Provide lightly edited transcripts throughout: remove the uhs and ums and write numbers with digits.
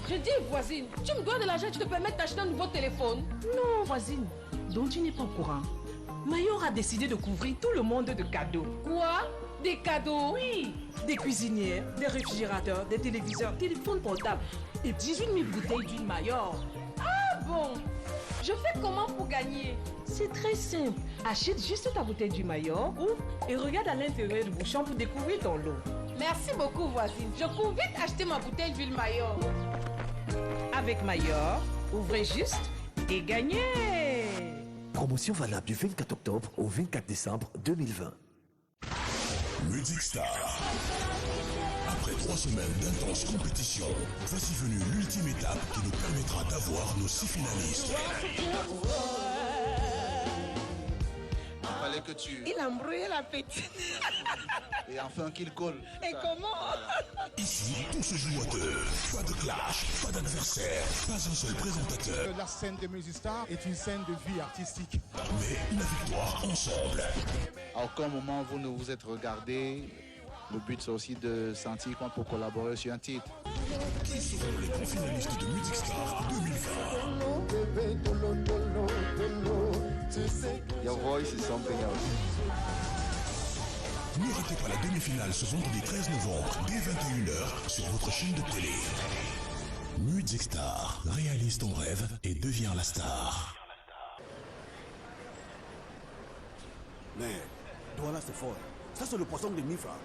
Je dis, voisine, tu me dois de l'argent, tu te permets d'acheter un nouveau téléphone? Non, voisine, donc tu n'es pas au courant. Mayor a décidé de couvrir tout le monde de cadeaux. Quoi? Des cadeaux? Oui, des cuisinières, des réfrigérateurs, des téléviseurs, téléphones portables et 18 000 bouteilles d'huile Mayor. Ah bon? Je fais comment pour gagner? C'est très simple. Achète juste ta bouteille d'huile Mayor, ouvre et regarde à l'intérieur du bouchon pour découvrir ton lot. Merci beaucoup, voisine. Je cours vite acheter ma bouteille d'huile Mayor. Avec Mayor, ouvrez juste et gagnez. Promotion valable du 24 octobre au 24 décembre 2020. Music Star. Après 3 semaines d'intense compétition, voici venue l'ultime étape qui nous permettra d'avoir nos 6 finalistes. Fallait que tu... Il a embrouillé la petite. Et enfin qu'il colle. Et comment? Ici, tout se joue à deux. Pas de clash, pas d'adversaire, pas un seul présentateur. La scène de Music Star est une scène de vie artistique. Mais la victoire ensemble. À aucun moment vous ne vous êtes regardé. Le but c'est aussi de sentir qu'on peut collaborer sur un titre. Qui seront les grands finalistes de Music Star 2020? Your voice is something else. Ne ratez pas la demi-finale ce vendredi 13 novembre dès 21h sur votre chaîne de télé. Music Star, réalise ton rêve et deviens la star. Mais, voilà c'est fort. Ça c'est le poisson de 1000 francs.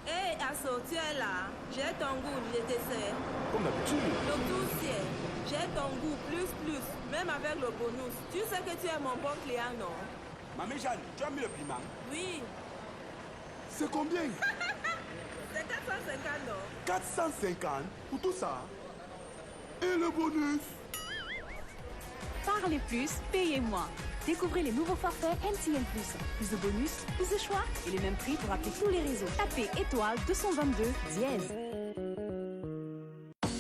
Hé, Asso, tu es là. J'ai ton goût, je te sais. Comme d'habitude. Le tout ciel. J'ai ton goût, plus. Même avec le bonus. Tu sais que tu es mon bon client, non? Mamie Jeanne, tu as mis le piment? Oui. C'est combien? C'est 450, non? 450 pour tout ça? Et le bonus? Parlez plus, payez moins. Découvrez les nouveaux forfaits MTN+. Plus de bonus, plus de choix et les mêmes prix pour appeler tous les réseaux. Tapez étoile 222 dièse.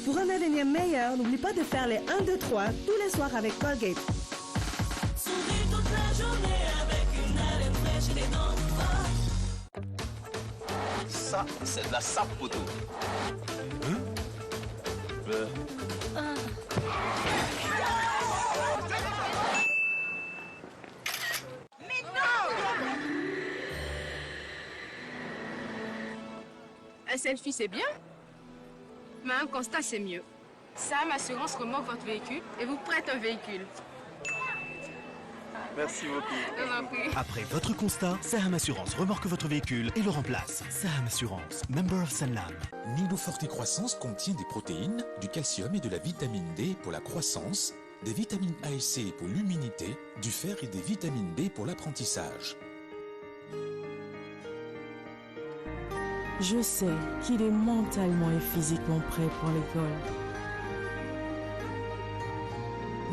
Pour un avenir meilleur, n'oublie pas de faire les 1, 2, 3 tous les soirs avec Colgate. Souris toute la journée avec une haleine fraîche et des dents fortes. Ça, c'est de la sape photo. Un selfie, c'est bien, mais un constat, c'est mieux. Sam Assurance remorque votre véhicule et vous prête un véhicule. Merci beaucoup. Après votre constat, Saham Assurance remorque votre véhicule et le remplace. Saham Assurance, member of Sanlam. Nido Forte Croissance contient des protéines, du calcium et de la vitamine D pour la croissance, des vitamines A et C pour l'immunité, du fer et des vitamines B pour l'apprentissage. Je sais qu'il est mentalement et physiquement prêt pour l'école.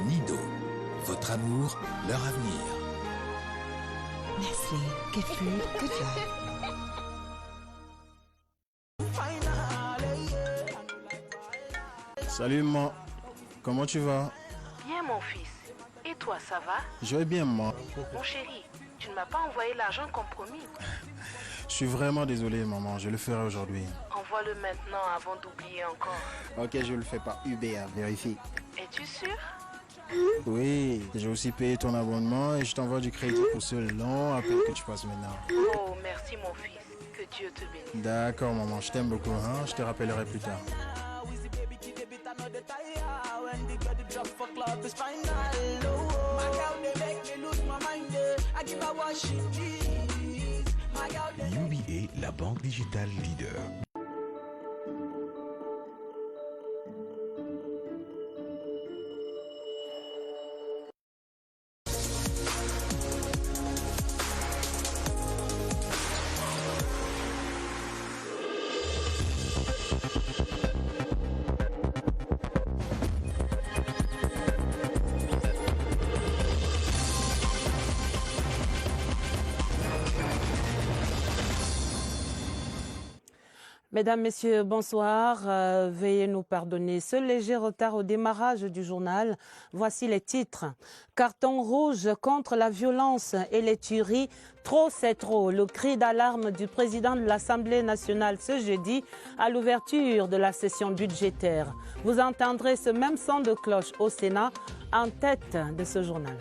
Nido, votre amour, leur avenir. Nestlé, good food, good life. Salut maman, comment tu vas? Bien mon fils. Et toi, ça va? Je vais bien maman. Mon chéri, tu ne m'as pas envoyé l'argent comme promis. Je suis vraiment désolé maman, je le ferai aujourd'hui. Envoie-le maintenant avant d'oublier encore. Ok, je le fais par UBA, vérifie. Es-tu sûr? Oui, j'ai aussi payé ton abonnement et je t'envoie du crédit pour ce long appel que tu passes maintenant. Oh, merci mon fils. Que Dieu te bénisse. D'accord maman, je t'aime beaucoup, hein? Je te rappellerai plus tard. UBA, la banque digitale leader. Mesdames, Messieurs, bonsoir. Veuillez nous pardonner ce léger retard au démarrage du journal. Voici les titres. Carton rouge contre la violence et les tueries. Trop, c'est trop. Le cri d'alarme du président de l'Assemblée nationale ce jeudi à l'ouverture de la session budgétaire. Vous entendrez ce même son de cloche au Sénat en tête de ce journal.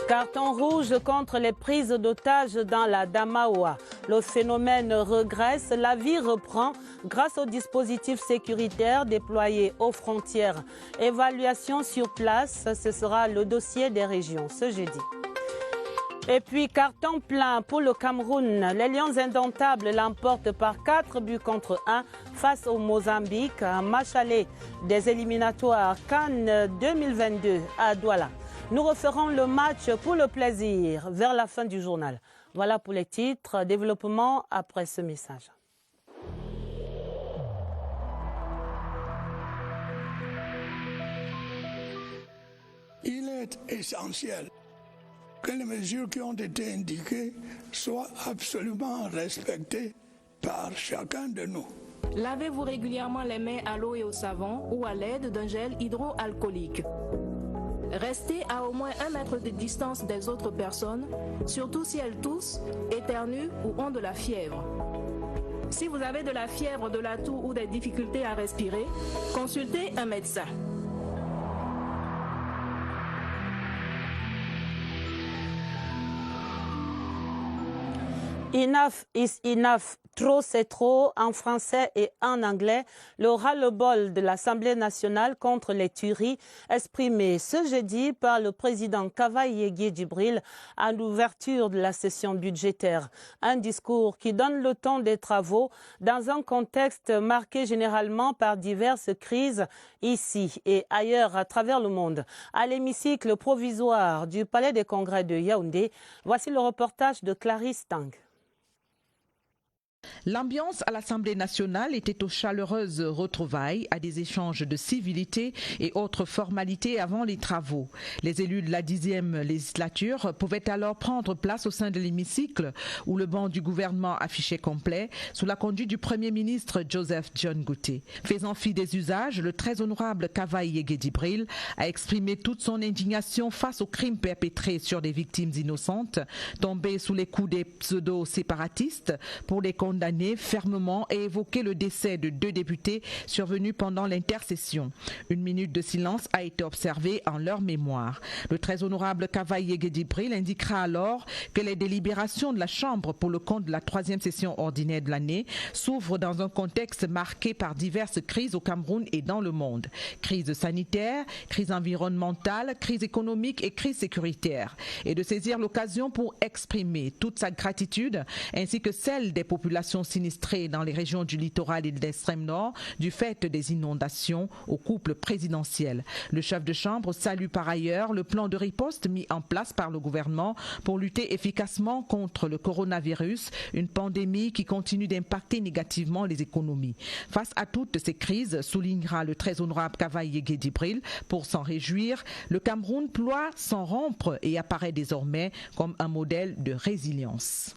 Carton rouge contre les prises d'otages dans la Damaoa. Le phénomène regresse, la vie reprend grâce aux dispositifs sécuritaires déployés aux frontières. Évaluation sur place, ce sera le dossier des régions ce jeudi. Et puis carton plein pour le Cameroun. Les Lions indomptables l'emportent par 4 buts contre 1 face au Mozambique. Un match aller des éliminatoires CAN 2022 à Douala. Nous referons le match pour le plaisir vers la fin du journal. Voilà pour les titres. Développement après ce message. Il est essentiel que les mesures qui ont été indiquées soient absolument respectées par chacun de nous. Lavez-vous régulièrement les mains à l'eau et au savon ou à l'aide d'un gel hydroalcoolique. Restez à au moins 1 mètre de distance des autres personnes, surtout si elles toussent, éternuent ou ont de la fièvre. Si vous avez de la fièvre, de la toux ou des difficultés à respirer, consultez un médecin. Enough is enough. Trop, c'est trop, en français et en anglais. Le ras-le-bol de l'Assemblée nationale contre les tueries exprimé ce jeudi par le président Kavayi Djibril à l'ouverture de la session budgétaire. Un discours qui donne le ton des travaux dans un contexte marqué généralement par diverses crises ici et ailleurs à travers le monde. À l'hémicycle provisoire du Palais des Congrès de Yaoundé, voici le reportage de Clarisse Tang. L'ambiance à l'Assemblée nationale était aux chaleureuses retrouvailles, à des échanges de civilité et autres formalités avant les travaux. Les élus de la 10e législature pouvaient alors prendre place au sein de l'hémicycle où le banc du gouvernement affichait complet sous la conduite du Premier ministre Joseph John Gouté. Faisant fi des usages, le très honorable Kavayi Djibril a exprimé toute son indignation face aux crimes perpétrés sur des victimes innocentes tombées sous les coups des pseudo-séparatistes pour les condamner fermement et évoquer le décès de 2 députés survenus pendant l'intercession. 1 minute de silence a été observée en leur mémoire. Le très honorable Kavayi Djibril indiquera alors que les délibérations de la Chambre pour le compte de la 3e session ordinaire de l'année s'ouvrent dans un contexte marqué par diverses crises au Cameroun et dans le monde. Crise sanitaire, crise environnementale, crise économique et crise sécuritaire. Et de saisir l'occasion pour exprimer toute sa gratitude ainsi que celle des populations sinistrées dans les régions du littoral et de l'extrême nord du fait des inondations au couple présidentiel. Le chef de chambre salue par ailleurs le plan de riposte mis en place par le gouvernement pour lutter efficacement contre le coronavirus, une pandémie qui continue d'impacter négativement les économies. Face à toutes ces crises, soulignera le très honorable Kavayi Djibril, pour s'en réjouir, le Cameroun ploie sans rompre et apparaît désormais comme un modèle de résilience.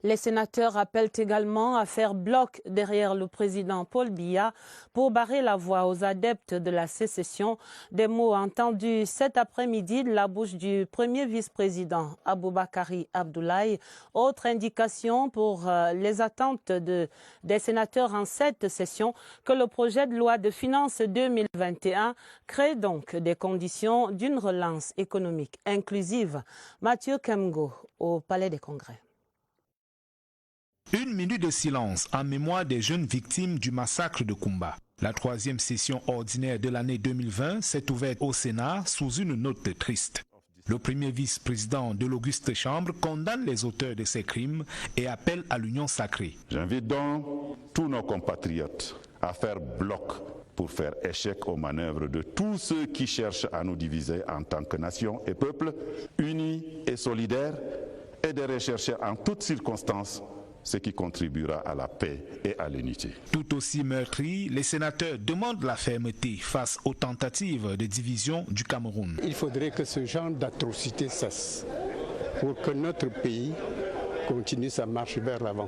Les sénateurs appellent également à faire bloc derrière le président Paul Biya pour barrer la voie aux adeptes de la sécession. Des mots entendus cet après-midi de la bouche du premier vice-président Aboubakari Abdoulaye. Autre indication pour les attentes des sénateurs en cette session que le projet de loi de finances 2021 crée donc des conditions d'une relance économique inclusive. Mathieu Kemgo au Palais des Congrès. 1 minute de silence en mémoire des jeunes victimes du massacre de Koumba. La 3e session ordinaire de l'année 2020 s'est ouverte au Sénat sous une note triste. Le premier vice-président de l'Auguste Chambre condamne les auteurs de ces crimes et appelle à l'union sacrée. J'invite donc tous nos compatriotes à faire bloc pour faire échec aux manœuvres de tous ceux qui cherchent à nous diviser en tant que nation et peuple, unis et solidaires, et de rechercher en toutes circonstances ce qui contribuera à la paix et à l'unité. Tout aussi meurtri, les sénateurs demandent la fermeté face aux tentatives de division du Cameroun. Il faudrait que ce genre d'atrocité cesse pour que notre pays continue sa marche vers l'avant.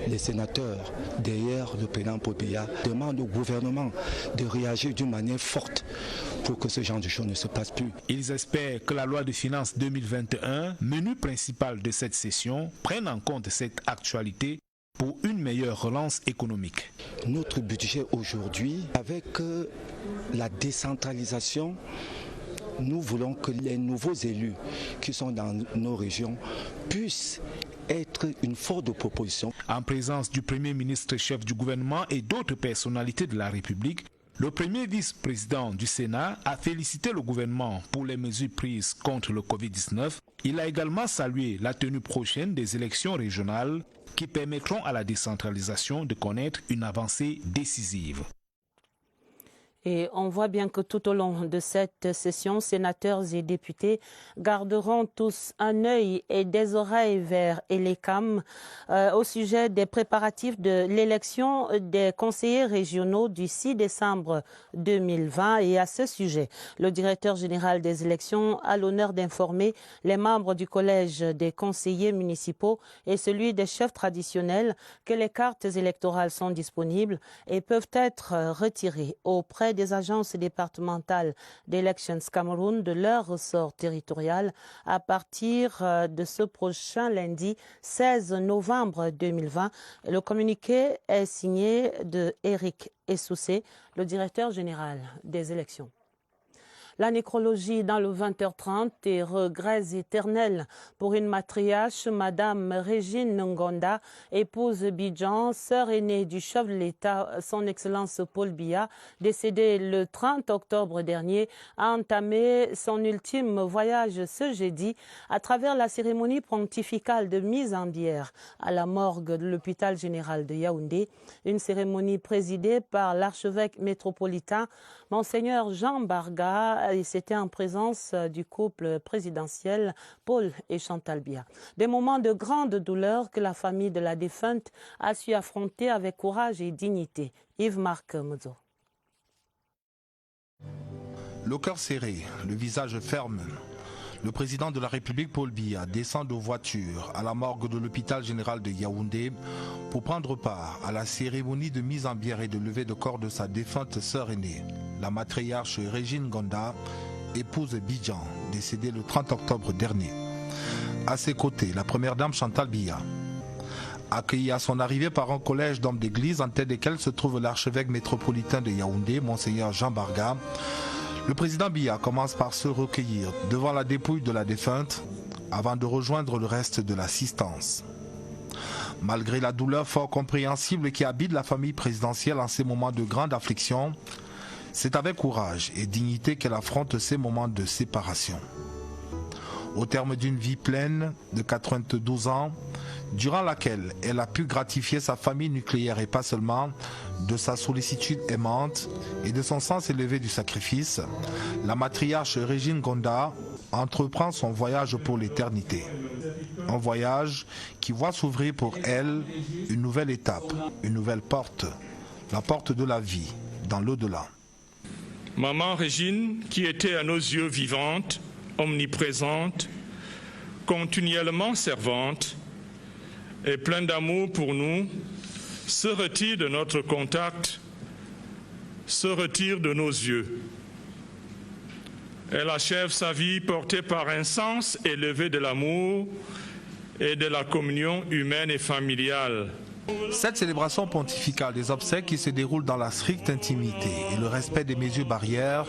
Les sénateurs, derrière le président Paul Biya, demandent au gouvernement de réagir d'une manière forte pour que ce genre de choses ne se passe plus. Ils espèrent que la loi de finances 2021, menu principal de cette session, prenne en compte cette actualité pour une meilleure relance économique. Notre budget aujourd'hui, avec la décentralisation, nous voulons que les nouveaux élus qui sont dans nos régions puissent être une force de proposition. En présence du Premier ministre chef du gouvernement et d'autres personnalités de la République, le premier vice-président du Sénat a félicité le gouvernement pour les mesures prises contre le Covid-19. Il a également salué la tenue prochaine des élections régionales qui permettront à la décentralisation de connaître une avancée décisive. Et on voit bien que tout au long de cette session, sénateurs et députés garderont tous un œil et des oreilles vers Elecam au sujet des préparatifs de l'élection des conseillers régionaux du 6 décembre 2020. Et à ce sujet, le directeur général des élections a l'honneur d'informer les membres du collège des conseillers municipaux et celui des chefs traditionnels que les cartes électorales sont disponibles et peuvent être retirées auprès des agences départementales d'Elections Cameroun de leur ressort territorial à partir de ce prochain lundi 16 novembre 2020. Le communiqué est signé de Eric Essoussé, le directeur général des élections. La nécrologie dans le 20h30 et regrets éternels pour une matriarche, Madame Régine Ngonda, épouse Bidjan, sœur aînée du chef de l'État, son Excellence Paul Biya, décédée le 30 octobre dernier, a entamé son ultime voyage ce jeudi à travers la cérémonie pontificale de mise en bière à la morgue de l'hôpital général de Yaoundé, une cérémonie présidée par l'archevêque métropolitain Monseigneur Jean Barga, et c'était en présence du couple présidentiel Paul et Chantal Biya. Des moments de grande douleur que la famille de la défunte a su affronter avec courage et dignité. Yves-Marc Mozo. Le cœur serré, le visage ferme, le président de la République Paul Biya descend de voiture à la morgue de l'hôpital général de Yaoundé pour prendre part à la cérémonie de mise en bière et de levée de corps de sa défunte sœur aînée, la matriarche Régine Ngonda, épouse Bidjan, décédée le 30 octobre dernier. À ses côtés, la première dame Chantal Biya. Accueillie à son arrivée par un collège d'hommes d'église en tête desquels se trouve l'archevêque métropolitain de Yaoundé, Monseigneur Jean Barga, le président Biya commence par se recueillir devant la dépouille de la défunte avant de rejoindre le reste de l'assistance. Malgré la douleur fort compréhensible qui habite la famille présidentielle en ces moments de grande affliction, c'est avec courage et dignité qu'elle affronte ces moments de séparation. Au terme d'une vie pleine de 92 ans, durant laquelle elle a pu gratifier sa famille nucléaire et pas seulement, de sa sollicitude aimante et de son sens élevé du sacrifice, la matriarche Régine Ngonda entreprend son voyage pour l'éternité. Un voyage qui voit s'ouvrir pour elle une nouvelle étape, une nouvelle porte, la porte de la vie, dans l'au-delà. Maman Régine, qui était à nos yeux vivante, omniprésente, continuellement servante et pleine d'amour pour nous, se retire de notre contact, se retire de nos yeux. Elle achève sa vie portée par un sens élevé de l'amour et de la communion humaine et familiale. Cette célébration pontificale des obsèques qui se déroule dans la stricte intimité et le respect des mesures barrières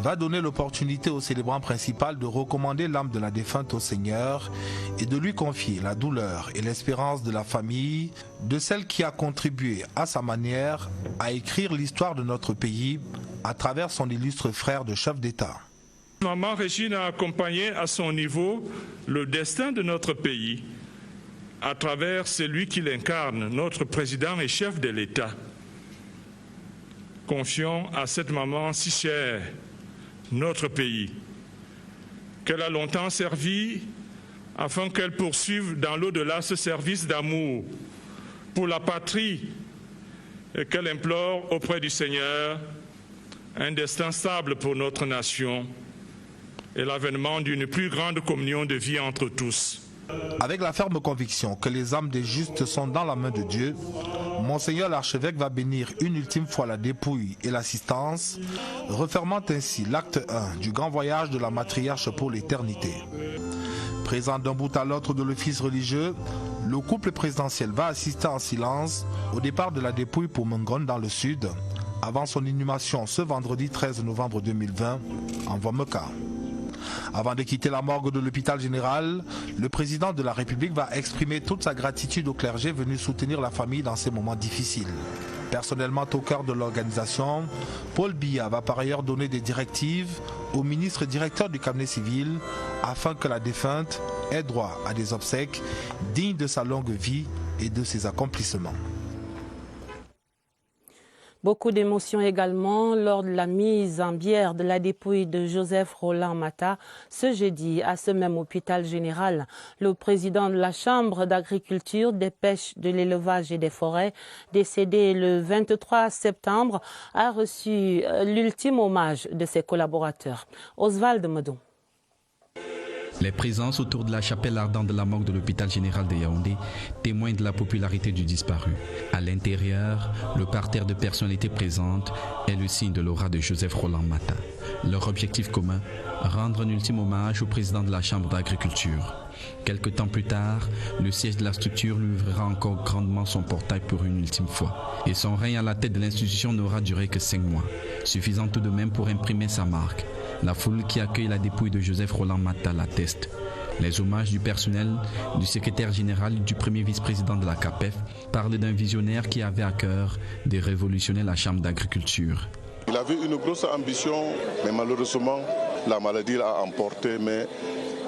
va donner l'opportunité au célébrant principal de recommander l'âme de la défunte au Seigneur et de lui confier la douleur et l'espérance de la famille, de celle qui a contribué à sa manière à écrire l'histoire de notre pays à travers son illustre frère de chef d'État. Maman Régine a accompagné à son niveau le destin de notre pays à travers celui qui l'incarne, notre président et chef de l'État. Confions à cette maman si chère notre pays, qu'elle a longtemps servi, afin qu'elle poursuive dans l'au-delà ce service d'amour pour la patrie et qu'elle implore auprès du Seigneur un destin stable pour notre nation et l'avènement d'une plus grande communion de vie entre tous. Avec la ferme conviction que les âmes des justes sont dans la main de Dieu, Monseigneur l'archevêque va bénir une ultime fois la dépouille et l'assistance, refermant ainsi l'acte 1 du grand voyage de la matriarche pour l'éternité. Présent d'un bout à l'autre de l'office religieux, le couple présidentiel va assister en silence au départ de la dépouille pour Mengon dans le sud, avant son inhumation ce vendredi 13 novembre 2020 en Wameka. Avant de quitter la morgue de l'hôpital général, le président de la République va exprimer toute sa gratitude au clergé venu soutenir la famille dans ces moments difficiles. Personnellement au cœur de l'organisation, Paul Biya va par ailleurs donner des directives au ministre directeur du cabinet civil afin que la défunte ait droit à des obsèques dignes de sa longue vie et de ses accomplissements. Beaucoup d'émotions également lors de la mise en bière de la dépouille de Joseph Roland Mata ce jeudi à ce même hôpital général. Le président de la Chambre d'agriculture, des pêches, de l'élevage et des forêts, décédé le 23 septembre, a reçu l'ultime hommage de ses collaborateurs. Oswald Medon. Les présences autour de la chapelle ardente de la morgue de l'hôpital général de Yaoundé témoignent de la popularité du disparu. À l'intérieur, le parterre de personnalités présentes est le signe de l'aura de Joseph Roland Mata. Leur objectif commun, rendre un ultime hommage au président de la Chambre d'agriculture. Quelque temps plus tard, le siège de la structure lui ouvrira encore grandement son portail pour une ultime fois. Et son règne à la tête de l'institution n'aura duré que 5 mois, suffisant tout de même pour imprimer sa marque. La foule qui accueille la dépouille de Joseph Roland Mata l'atteste. Les hommages du personnel, du secrétaire général et du premier vice-président de la CAPEF parlent d'un visionnaire qui avait à cœur de révolutionner la Chambre d'agriculture. Il avait une grosse ambition, mais malheureusement, la maladie l'a emporté, mais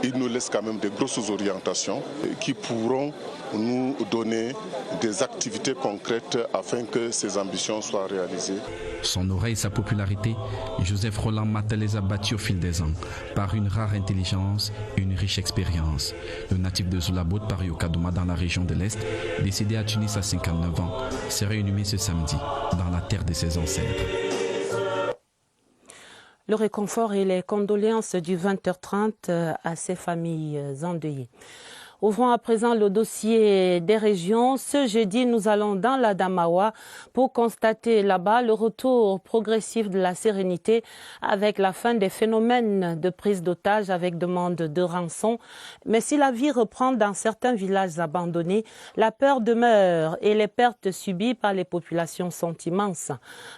il nous laisse quand même des grosses orientations qui pourront nous donner des activités concrètes afin que ces ambitions soient réalisées. Son aura et sa popularité, Joseph Roland Mata les a battus au fil des ans, par une rare intelligence et une riche expérience. Le natif de Zoulabot, paru au Kadouma dans la région de l'Est, décédé à Tunis à 59 ans, serait inhumé ce samedi dans la terre de ses ancêtres. Le réconfort et les condoléances du 20h30 à ces familles endeuillées. Ouvrons à présent le dossier des régions. Ce jeudi, nous allons dans la Damawa pour constater là-bas le retour progressif de la sérénité avec la fin des phénomènes de prise d'otages avec demande de rançon. Mais si la vie reprend dans certains villages abandonnés, la peur demeure et les pertes subies par les populations sont immenses.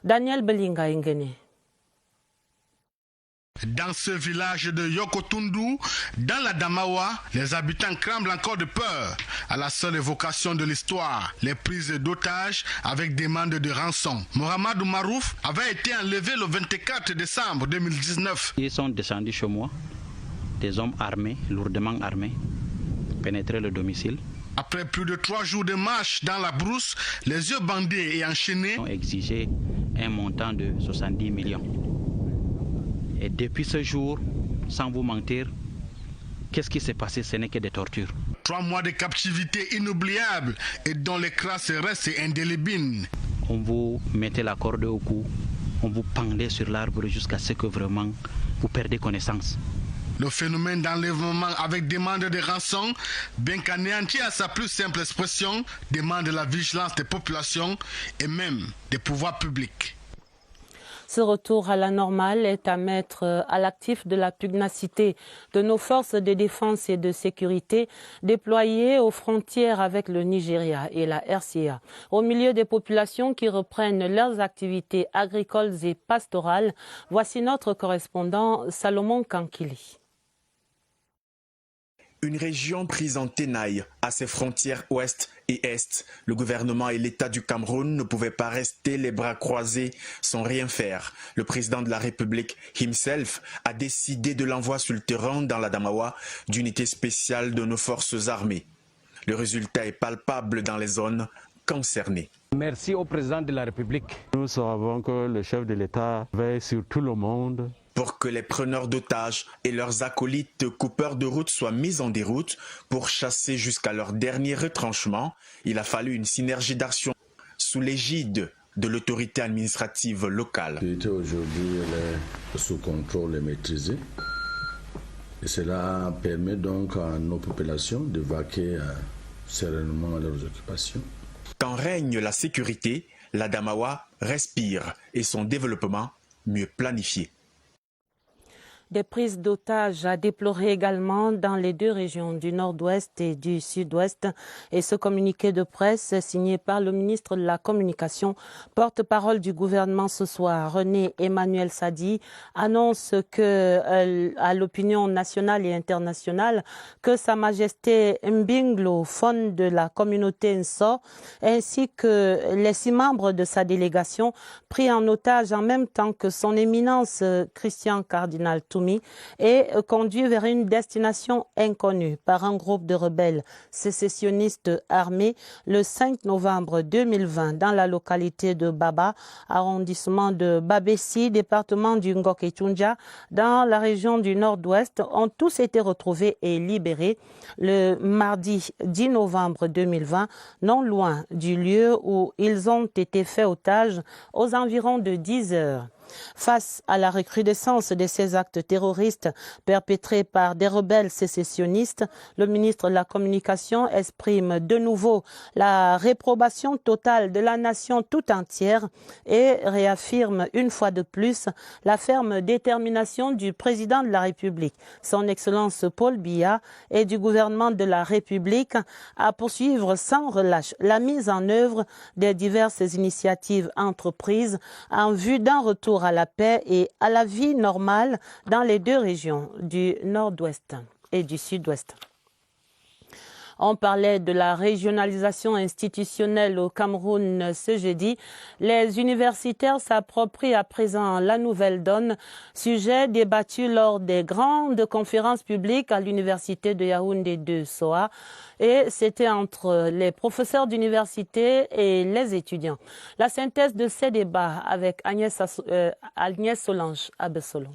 Daniel Belinga Ngene. Dans ce village de Yokotundu, dans la Damawa, les habitants crament encore de peur à la seule évocation de l'histoire, les prises d'otages avec demande de rançon. Mohamed Marouf avait été enlevé le 24 décembre 2019. Ils sont descendus chez moi, des hommes armés, lourdement armés, pénétrer le domicile. Après plus de 3 jours de marche dans la brousse, les yeux bandés et enchaînés, ils ont exigé un montant de 70 millions. Et depuis ce jour, sans vous mentir, qu'est-ce qui s'est passé? Ce n'est que des tortures. 3 mois de captivité inoubliable et dont les traces restent indélébiles. On vous mettait la corde au cou, on vous pendait sur l'arbre jusqu'à ce que vraiment vous perdez connaissance. Le phénomène d'enlèvement avec demande de rançon, bien qu'anéanti à sa plus simple expression, demande la vigilance des populations et même des pouvoirs publics. Ce retour à la normale est à mettre à l'actif de la pugnacité de nos forces de défense et de sécurité déployées aux frontières avec le Nigeria et la RCA. Au milieu des populations qui reprennent leurs activités agricoles et pastorales, voici notre correspondant Salomon Kankili. Une région prise en tenaille à ses frontières ouest et est. Le gouvernement et l'État du Cameroun ne pouvaient pas rester les bras croisés sans rien faire. Le président de la République himself a décidé de l'envoi sur le terrain dans la Damawa d'unités spéciales de nos forces armées. Le résultat est palpable dans les zones concernées. Merci au président de la République. Nous savons que le chef de l'État veille sur tout le monde. Pour que les preneurs d'otages et leurs acolytes coupeurs de route soient mis en déroute pour chasser jusqu'à leur dernier retranchement, il a fallu une synergie d'action sous l'égide de l'autorité administrative locale. L'activité aujourd'hui est sous contrôle et maîtrisée. Et cela permet donc à nos populations de vaquer sereinement à leurs occupations. Quand règne la sécurité, la Damawa respire et son développement mieux planifié. Des prises d'otages à déplorer également dans les deux régions du nord-ouest et du sud-ouest. Et ce communiqué de presse signé par le ministre de la Communication, porte-parole du gouvernement ce soir, René Emmanuel Sadi, annonce à l'opinion nationale et internationale que Sa Majesté Mbinglo, faune de la communauté Nso, ainsi que les 6 membres de sa délégation pris en otage en même temps que son éminence Christian Cardinal Toumi, est conduit vers une destination inconnue par un groupe de rebelles sécessionnistes armés le 5 novembre 2020 dans la localité de Baba, arrondissement de Babessi, département du Ngok-et-Tunja, dans la région du nord-ouest, ont tous été retrouvés et libérés le mardi 10 novembre 2020, non loin du lieu où ils ont été faits otages aux environs de 10 heures. Face à la recrudescence de ces actes terroristes perpétrés par des rebelles sécessionnistes, le ministre de la Communication exprime de nouveau la réprobation totale de la nation tout entière et réaffirme une fois de plus la ferme détermination du président de la République, son Excellence Paul Biya, et du gouvernement de la République à poursuivre sans relâche la mise en œuvre des diverses initiatives entreprises en vue d'un retour à la paix et à la vie normale dans les deux régions du nord-ouest et du sud-ouest. On parlait de la régionalisation institutionnelle au Cameroun ce jeudi. Les universitaires s'approprient à présent la nouvelle donne, sujet débattu lors des grandes conférences publiques à l'université de Yaoundé de Soa. Et c'était entre les professeurs d'université et les étudiants. La synthèse de ces débats avec Agnès Solange Abessolo.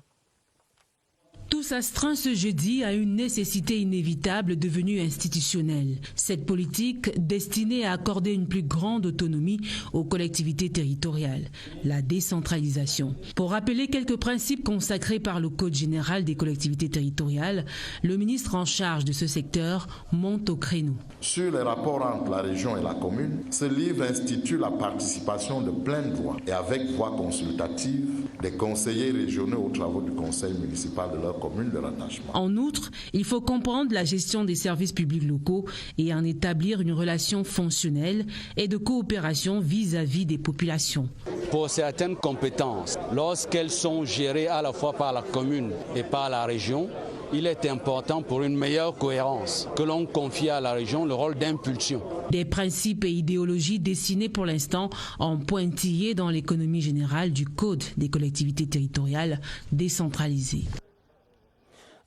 Tout s'astreint ce jeudi à une nécessité inévitable devenue institutionnelle. Cette politique destinée à accorder une plus grande autonomie aux collectivités territoriales, la décentralisation. Pour rappeler quelques principes consacrés par le Code général des collectivités territoriales, le ministre en charge de ce secteur monte au créneau. Sur les rapports entre la région et la commune, ce livre institue la participation de pleine voix et avec voix consultative des conseillers régionaux aux travaux du conseil municipal de leur commune de rattachement. En outre, il faut comprendre la gestion des services publics locaux et en établir une relation fonctionnelle et de coopération vis-à-vis des populations. Pour certaines compétences, lorsqu'elles sont gérées à la fois par la commune et par la région, il est important pour une meilleure cohérence que l'on confie à la région le rôle d'impulsion. Des principes et idéologies dessinés pour l'instant en pointillés dans l'économie générale du Code des collectivités territoriales décentralisées.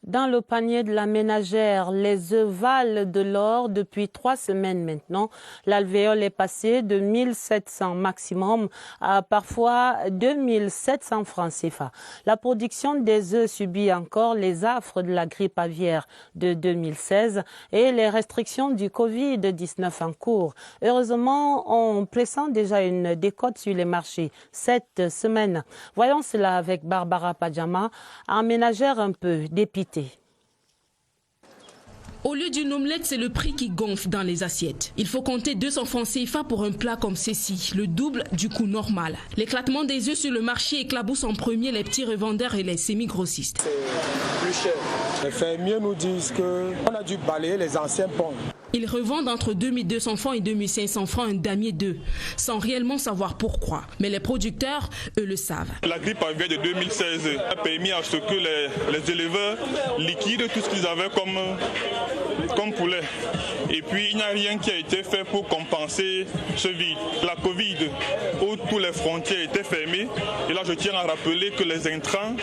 Dans le panier de la ménagère, les œufs valent de l'or depuis 3 semaines maintenant. L'alvéole est passé de 1700 maximum à parfois 2700 francs CFA. La production des œufs subit encore les affres de la grippe aviaire de 2016 et les restrictions du Covid-19 en cours. Heureusement, on pressent déjà une décote sur les marchés cette semaine. Voyons cela avec Barbara Padjama, en ménagère un peu dépitée. Au lieu d'une omelette, c'est le prix qui gonfle dans les assiettes. Il faut compter 200 francs CFA pour un plat comme ceci, le double du coût normal. L'éclatement des œufs sur le marché éclabousse en premier les petits revendeurs et les semi-grossistes. C'est plus cher. Les fermiers nous disent qu'on a dû balayer les anciens ponts. Ils revendent entre 2200 francs et 2500 francs un damier d'œufs, sans réellement savoir pourquoi. Mais les producteurs, eux, le savent. La grippe aviaire de 2016 a permis à ce que les éleveurs liquident tout ce qu'ils avaient comme poulet. Et puis, il n'y a rien qui a été fait pour compenser ce vide. La Covid, où toutes les frontières étaient fermées. Et là, je tiens à rappeler que les intrants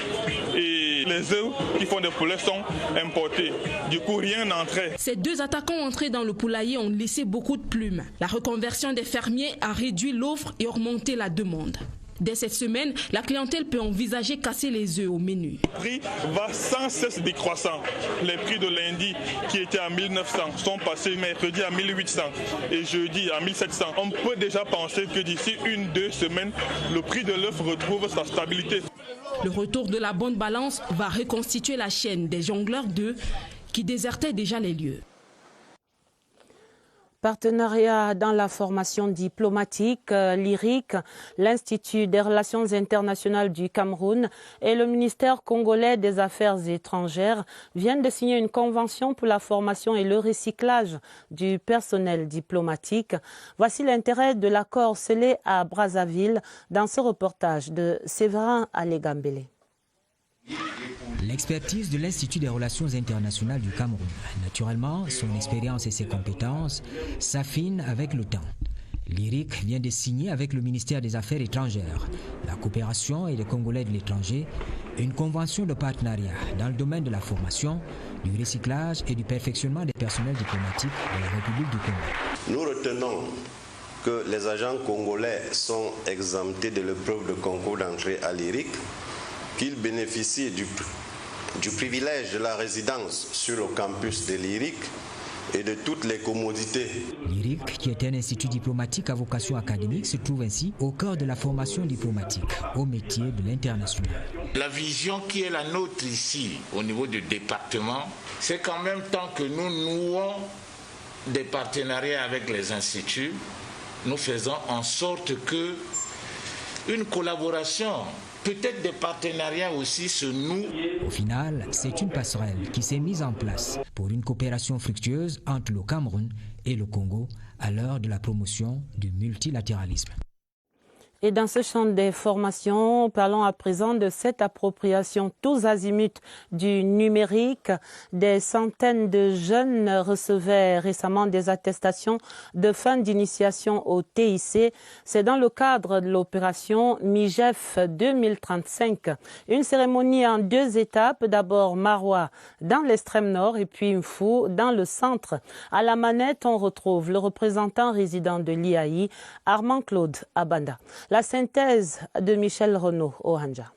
et les œufs qui font des poulets sont importés. Du coup, rien n'entrait. Ces deux attaquants entrés dans le poulailler ont laissé beaucoup de plumes. La reconversion des fermiers a réduit l'offre et augmenté la demande. Dès cette semaine, la clientèle peut envisager casser les œufs au menu. Le prix va sans cesse décroissant. Les prix de lundi qui étaient à 1900 sont passés mercredi à 1800 et jeudi à 1700. On peut déjà penser que d'ici 1-2 semaines, le prix de l'œuf retrouve sa stabilité. Le retour de la bonne balance va reconstituer la chaîne des jongleurs d'œufs qui désertaient déjà les lieux. Partenariat dans la formation diplomatique, l'IRIC, l'Institut des relations internationales du Cameroun et le ministère congolais des Affaires étrangères viennent de signer une convention pour la formation et le recyclage du personnel diplomatique. Voici l'intérêt de l'accord scellé à Brazzaville dans ce reportage de Séverin Alégambélé. L'expertise de l'Institut des relations internationales du Cameroun. Naturellement, son expérience et ses compétences s'affinent avec le temps. L'IRIC vient de signer avec le ministère des Affaires étrangères, la coopération et les Congolais de l'étranger, une convention de partenariat dans le domaine de la formation, du recyclage et du perfectionnement des personnels diplomatiques de la République du Congo. Nous retenons que les agents congolais sont exemptés de l'épreuve de concours d'entrée à l'IRIC, qu'ils bénéficient du privilège de la résidence sur le campus de l'IRIC et de toutes les commodités. L'IRIC, qui est un institut diplomatique à vocation académique, se trouve ainsi au cœur de la formation diplomatique, au métier de l'international. La vision qui est la nôtre ici, au niveau du département, c'est qu'en même temps que nous nouons des partenariats avec les instituts, nous faisons en sorte que une collaboration, peut-être des partenariats aussi se nouent. Au final, c'est une passerelle qui s'est mise en place pour une coopération fructueuse entre le Cameroun et le Congo à l'heure de la promotion du multilatéralisme. Et dans ce champ des formations, parlons à présent de cette appropriation tous azimuts du numérique. Des centaines de jeunes recevaient récemment des attestations de fin d'initiation au TIC. C'est dans le cadre de l'opération MIGEF 2035. Une cérémonie en 2 étapes. D'abord Maroua dans l'extrême nord et puis Mfou dans le centre. À la manette, on retrouve le représentant résident de l'IAI, Armand Claude Abanda. La synthèse de Michel Renaud au Hanja.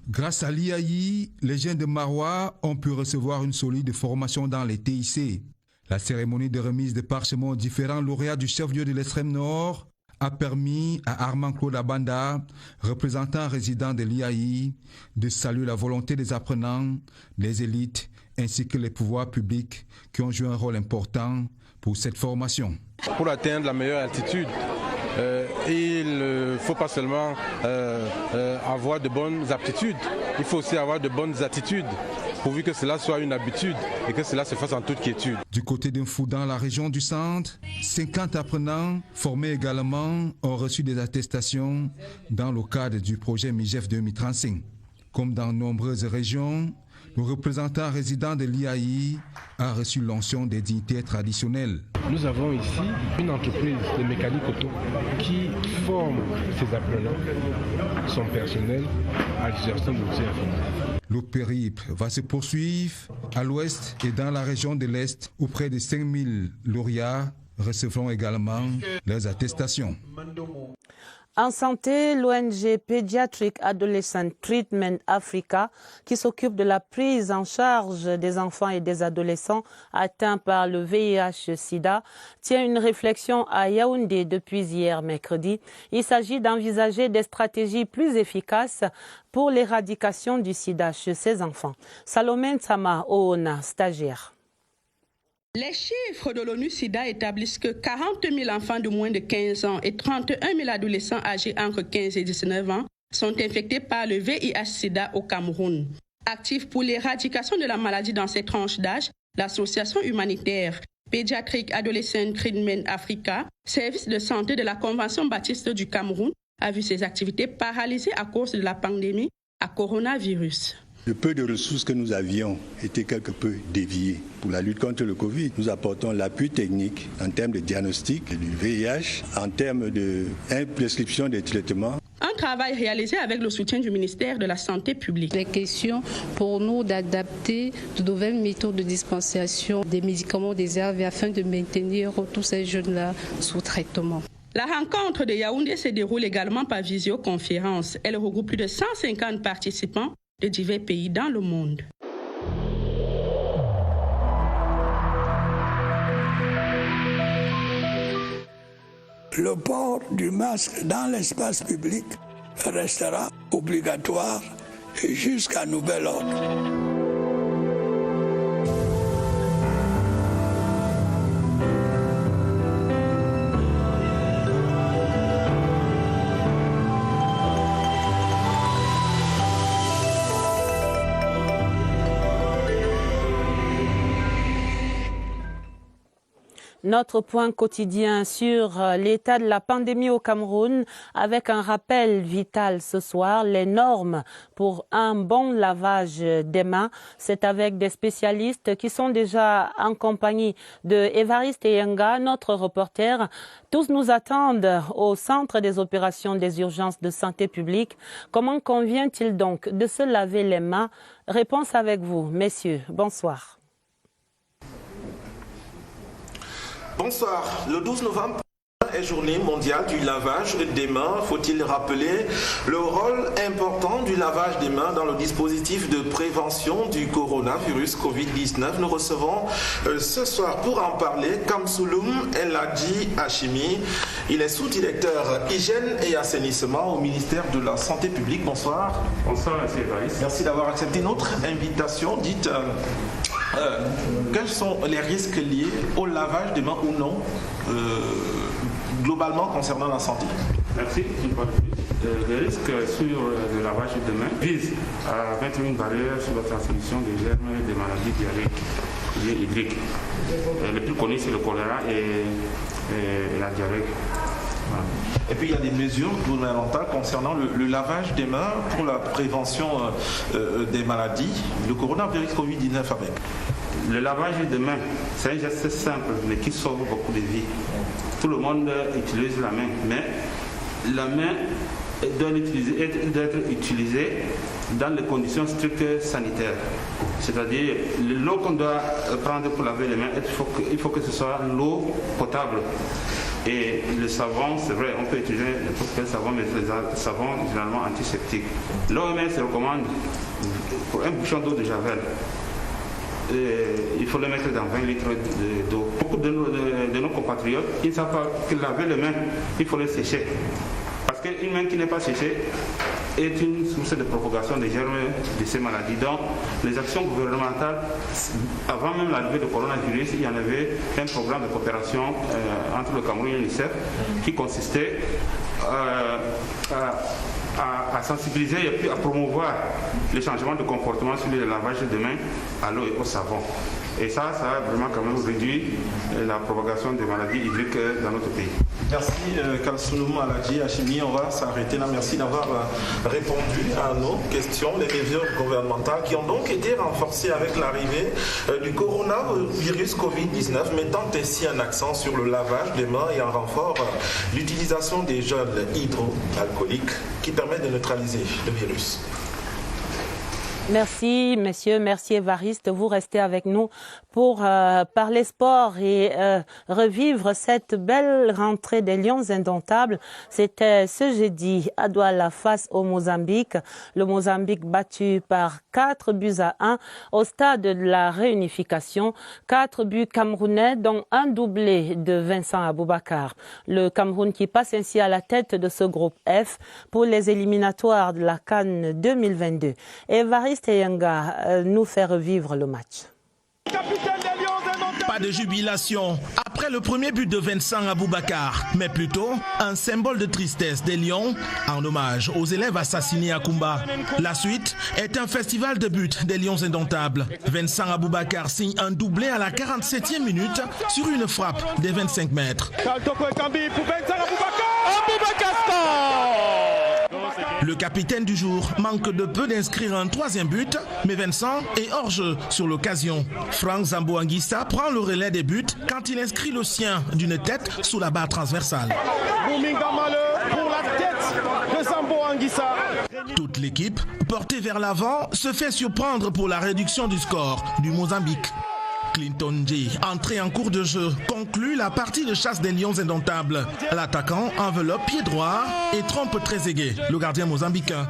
Grâce à l'IAI, les jeunes de Maroua ont pu recevoir une solide formation dans les TIC. La cérémonie de remise de parchemins aux différents lauréats du chef-lieu de l'extrême nord a permis à Armand Claude Abanda, représentant résident de l'IAI, de saluer la volonté des apprenants, des élites ainsi que les pouvoirs publics qui ont joué un rôle important pour cette formation. Pour atteindre la meilleure altitude, il ne faut pas seulement avoir de bonnes aptitudes, il faut aussi avoir de bonnes attitudes, pourvu que cela soit une habitude et que cela se fasse en toute quiétude. Du côté d'Mfou, dans la région du centre, 50 apprenants formés également ont reçu des attestations dans le cadre du projet MIGEF 2035. Comme dans nombreuses régions, le représentant résident de l'IAI a reçu l'onction des dignités traditionnelles. Nous avons ici une entreprise de mécanique auto qui forme ses apprenants, son personnel, à l'utilisation d'outils informatiques. Le périple va se poursuivre à l'ouest et dans la région de l'Est où près de 5000 lauréats recevront également leurs attestations. En santé, l'ONG Pediatric Adolescent Treatment Africa, qui s'occupe de la prise en charge des enfants et des adolescents atteints par le VIH-Sida, tient une réflexion à Yaoundé depuis hier mercredi. Il s'agit d'envisager des stratégies plus efficaces pour l'éradication du sida chez ces enfants. Salomé Nsama Oona, stagiaire. Les chiffres de l'ONU-SIDA établissent que 40 000 enfants de moins de 15 ans et 31 000 adolescents âgés entre 15 et 19 ans sont infectés par le VIH-SIDA au Cameroun. Actif pour l'éradication de la maladie dans ces tranches d'âge, l'association humanitaire Pediatric Adolescent Treatment Africa, service de santé de la Convention baptiste du Cameroun, a vu ses activités paralysées à cause de la pandémie à coronavirus. Le peu de ressources que nous avions était quelque peu dévié. Pour la lutte contre le Covid, nous apportons l'appui technique en termes de diagnostic du VIH, en termes de prescription des traitements. Un travail réalisé avec le soutien du ministère de la Santé publique. Les questions pour nous d'adapter de nouvelles méthodes de dispensation des médicaments des ARV afin de maintenir tous ces jeunes-là sous traitement. La rencontre de Yaoundé se déroule également par visioconférence. Elle regroupe plus de 150 participants de divers pays dans le monde. Le port du masque dans l'espace public restera obligatoire jusqu'à nouvel ordre. Notre point quotidien sur l'état de la pandémie au Cameroun avec un rappel vital ce soir, les normes pour un bon lavage des mains. C'est avec des spécialistes qui sont déjà en compagnie de Évariste Eyenga, notre reporter. Tous nous attendent au centre des opérations des urgences de santé publique. Comment convient-il donc de se laver les mains? Réponse avec vous, messieurs. Bonsoir. Bonsoir. Le 12 novembre est journée mondiale du lavage des mains. Faut-il rappeler le rôle important du lavage des mains dans le dispositif de prévention du coronavirus Covid-19? Nous recevons ce soir pour en parler Kamsouloum Eladji Hachimi. Il est sous-directeur hygiène et assainissement au ministère de la Santé publique. Bonsoir. Bonsoir, M. Evariste. Merci d'avoir accepté notre invitation. Dites, quels sont les risques liés au lavage des mains ou non globalement concernant la santé? Merci. Les risques sur le lavage des mains visent à mettre une barrière sur la transmission des germes et des maladies diarrhéiques hydriques. Le plus connu, c'est le choléra et la diarrhée. Voilà. Et puis il y a des mesures gouvernementales concernant le lavage des mains pour la prévention des maladies, le coronavirus Covid-19 avec. Le lavage des mains, c'est un geste simple mais qui sauve beaucoup de vies. Tout le monde utilise la main, mais la main doit être utilisée dans les conditions strictes sanitaires. C'est-à-dire, l'eau qu'on doit prendre pour laver les mains, il faut que ce soit l'eau potable. Et le savon, c'est vrai, on peut utiliser n'importe quel savon, mais les savons généralement antiseptiques. L'OMS recommande pour un bouchon d'eau de Javel, il faut le mettre dans 20 litres d'eau. Beaucoup de nos compatriotes, ils ne savent pas que laver les mains, il faut les sécher. Parce qu'une main qui n'est pas séchée est une source de propagation des germes de ces maladies. Donc, les actions gouvernementales, avant même l'arrivée du coronavirus, il y en avait un programme de coopération entre le Cameroun et l'UNICEF qui consistait à sensibiliser et puis à promouvoir les changements de comportement sur le lavage de mains à l'eau et au savon. Et ça a vraiment quand même réduit la propagation des maladies hydriques dans notre pays. Merci Kamsouloum Eladji Hachimi. On va s'arrêter là. Merci d'avoir répondu à nos questions. Les mesures gouvernementales qui ont donc été renforcées avec l'arrivée du coronavirus Covid-19, mettant ainsi un accent sur le lavage des mains et en renfort l'utilisation des gels hydroalcooliques qui permettent de neutraliser le virus. Merci, messieurs. Merci, Évariste. Vous restez avec nous pour parler sport et revivre cette belle rentrée des Lions indomptables. C'était ce jeudi à Douala face au Mozambique. Le Mozambique battu par 4-1 au stade de la réunification. 4 buts camerounais, dont un doublé de Vincent Aboubakar. Le Cameroun qui passe ainsi à la tête de ce groupe F pour les éliminatoires de la CAN 2022. Évariste Eyenga nous fait revivre le match. Pas de jubilation après le premier but de Vincent Aboubakar, mais plutôt un symbole de tristesse des Lions en hommage aux élèves assassinés à Kumba. La suite est un festival de buts des Lions indomptables. Vincent Aboubakar signe un doublé à la 47e minute sur une frappe des 25 mètres. Le capitaine du jour manque de peu d'inscrire un 3e but, mais Vincent est hors jeu sur l'occasion. Franck Zambo Anguissa prend le relais des buts quand il inscrit le sien d'une tête sous la barre transversale. Pour la tête de Zambo Anguissa. Toute l'équipe, portée vers l'avant, se fait surprendre pour la réduction du score du Mozambique. Clinton J, entré en cours de jeu, conclut la partie de chasse des Lions indomptables. L'attaquant enveloppe pied droit et trompe Trezeguet, le gardien mozambicain.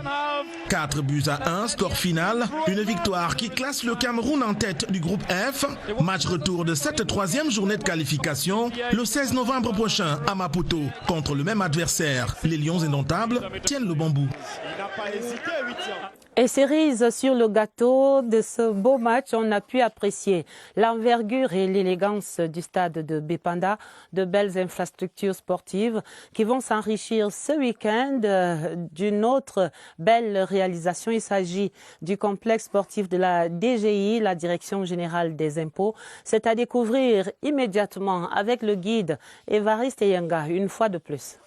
4-1, score final, une victoire qui classe le Cameroun en tête du groupe F. Match retour de cette 3e journée de qualification le 16 novembre prochain à Maputo contre le même adversaire. Les Lions indomptables tiennent le bon bout. Et cerise sur le gâteau de ce beau match, on a pu apprécier l'envergure et l'élégance du stade de Bépanda, de belles infrastructures sportives qui vont s'enrichir ce week-end d'une autre belle réalisation. Il s'agit du complexe sportif de la DGI, la Direction Générale des Impôts. C'est à découvrir immédiatement avec le guide Évariste Yenga, une fois de plus.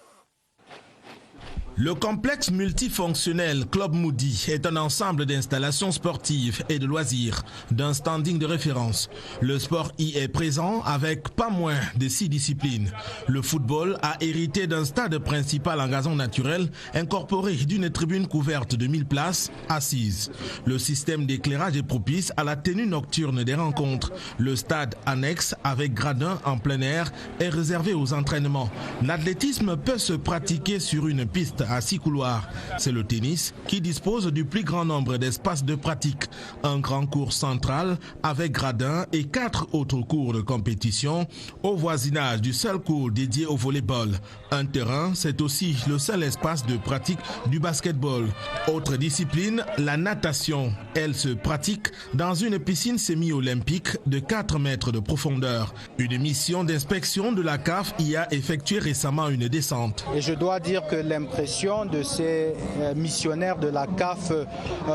Le complexe multifonctionnel Club Moody est un ensemble d'installations sportives et de loisirs, d'un standing de référence. Le sport y est présent avec pas moins de 6 disciplines. Le football a hérité d'un stade principal en gazon naturel, incorporé d'une tribune couverte de 1000 places assises. Le système d'éclairage est propice à la tenue nocturne des rencontres. Le stade annexe avec gradin en plein air est réservé aux entraînements. L'athlétisme peut se pratiquer sur une piste à 6 couloirs. C'est le tennis qui dispose du plus grand nombre d'espaces de pratique. Un grand court central avec gradin et 4 autres cours de compétition au voisinage du seul cours dédié au volleyball. Un terrain, c'est aussi le seul espace de pratique du basketball. Autre discipline, la natation. Elle se pratique dans une piscine semi-olympique de 4 mètres de profondeur. Une mission d'inspection de la CAF y a effectué récemment une descente. Et je dois dire que l'impression de ces missionnaires de la CAF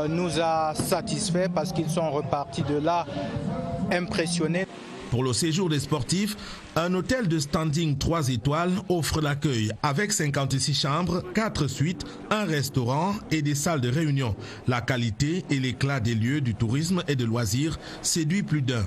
nous a satisfaits parce qu'ils sont repartis de là impressionnés. Pour le séjour des sportifs, un hôtel de standing 3 étoiles offre l'accueil avec 56 chambres, 4 suites, un restaurant et des salles de réunion. La qualité et l'éclat des lieux du tourisme et de loisirs séduit plus d'un.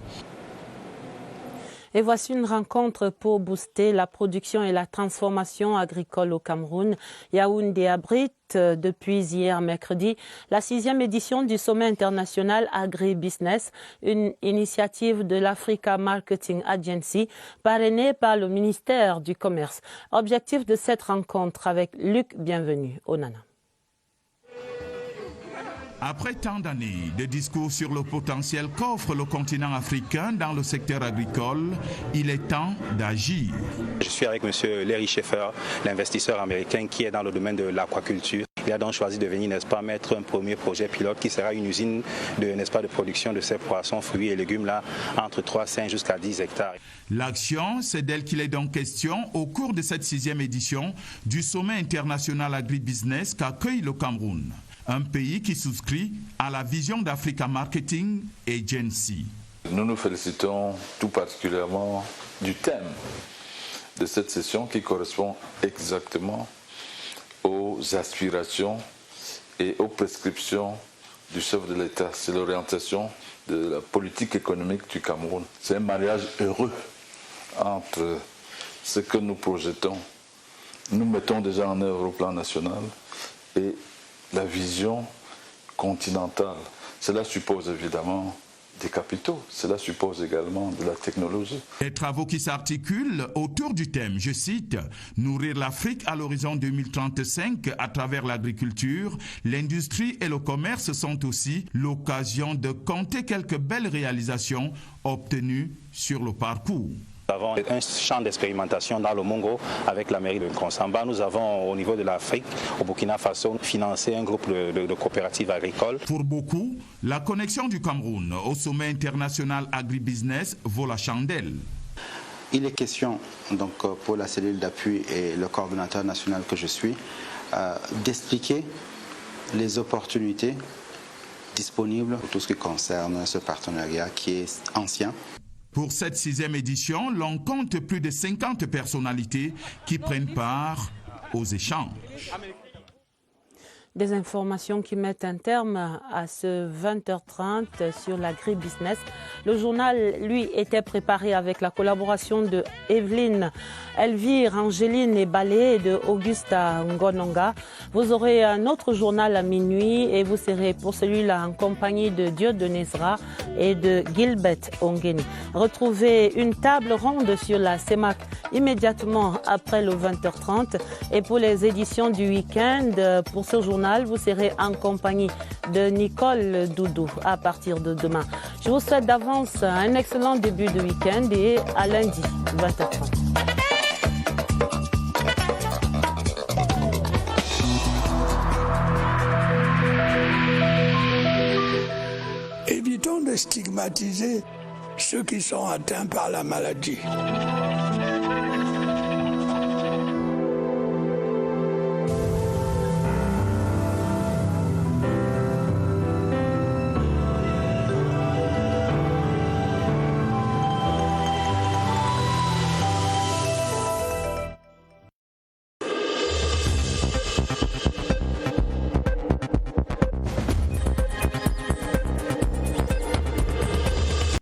Et voici une rencontre pour booster la production et la transformation agricole au Cameroun. Yaoundé abrite depuis hier mercredi la 6e édition du Sommet international Agri-Business, une initiative de l'Africa Marketing Agency parrainée par le ministère du Commerce. Objectif de cette rencontre avec Luc Bienvenu au Nana. Après tant d'années de discours sur le potentiel qu'offre le continent africain dans le secteur agricole, il est temps d'agir. Je suis avec M. Larry Schaeffer, l'investisseur américain qui est dans le domaine de l'aquaculture. Il a donc choisi de venir, n'est-ce pas, mettre un premier projet pilote qui sera une usine de, n'est-ce pas, de production de ces poissons, fruits et légumes là, entre 3, 5 jusqu'à 10 hectares. L'action, c'est d'elle qu'il est donc question au cours de cette 6e édition du Sommet international Agri-Business qu'accueille le Cameroun. Un pays qui souscrit à la vision d'Africa Marketing Agency. Nous nous félicitons tout particulièrement du thème de cette session qui correspond exactement aux aspirations et aux prescriptions du chef de l'État. C'est l'orientation de la politique économique du Cameroun. C'est un mariage heureux entre ce que nous projetons, nous mettons déjà en œuvre au plan national et la vision continentale. Cela suppose évidemment des capitaux, cela suppose également de la technologie. Les travaux qui s'articulent autour du thème, je cite, « Nourrir l'Afrique à l'horizon 2035 à travers l'agriculture, l'industrie et le commerce sont aussi l'occasion de compter quelques belles réalisations obtenues sur le parcours. » Nous avons un champ d'expérimentation dans le Mongo avec la mairie de Nkonsamba. Nous avons au niveau de l'Afrique, au Burkina Faso, financé un groupe de coopératives agricoles. Pour beaucoup, la connexion du Cameroun au sommet international agribusiness vaut la chandelle. Il est question donc, pour la cellule d'appui et le coordonnateur national que je suis d'expliquer les opportunités disponibles pour tout ce qui concerne ce partenariat qui est ancien. Pour cette 6e édition, l'on compte plus de 50 personnalités qui prennent part aux échanges. Des informations qui mettent un terme à ce 20h30 sur l'agribusiness. Le journal, lui, était préparé avec la collaboration de Evelyne, Elvire, Angéline et Balé et de Augusta Ngononga. Vous aurez un autre journal à minuit et vous serez pour celui-là en compagnie de Dieudonné Zra et de Gilbert Ongeni. Retrouvez une table ronde sur la CEMAC immédiatement après le 20h30. Et pour les éditions du week-end, pour ce journal, vous serez en compagnie de Nicole Doudou à partir de demain. Je vous souhaite d'avance un excellent début de week-end et à lundi 20h30. Évitons de stigmatiser ceux qui sont atteints par la maladie.